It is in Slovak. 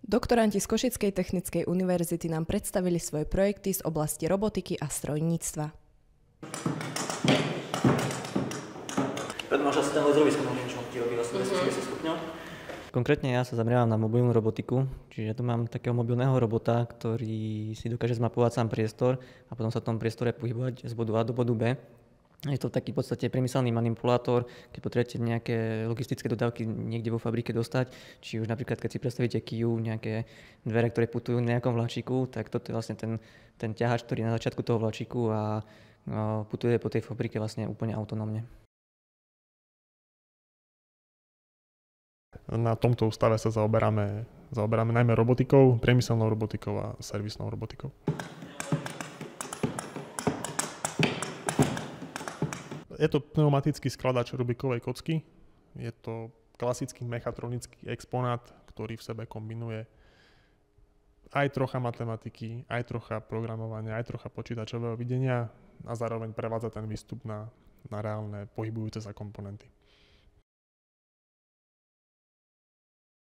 Doktoranti z Košickej technickej univerzity nám predstavili svoje projekty z oblasti robotiky a strojníctva. Máš asi ten laserový skúmavý, čo ti robí vlastne 270 stupňov? Konkrétne ja sa zameriavam na mobilnú robotiku, čiže tu mám takého mobilného robota, ktorý si dokáže zmapovať sám priestor a potom sa v tom priestore pohybovať z bodu A do bodu B. Je to taký v podstate priemyselný manipulátor, keď potrebujete nejaké logistické dodávky niekde vo fabrike dostať, či už napríklad keď si predstavíte Kiu, nejaké dvere, ktoré putujú na nejakom vláčiku, tak toto je vlastne ten ťahač, ktorý je na začiatku toho vláčiku a putuje po tej fabrike vlastne úplne autonómne. Na tomto ústave sa zaoberáme najmä robotikou, priemyselnou robotikou a servisnou robotikou. Je to pneumatický skladač Rubikovej kocky. Je to klasický mechatronický exponát, ktorý v sebe kombinuje aj trocha matematiky, aj trocha programovania, aj trocha počítačového videnia a zároveň prevádza ten výstup na reálne pohybujúce sa komponenty.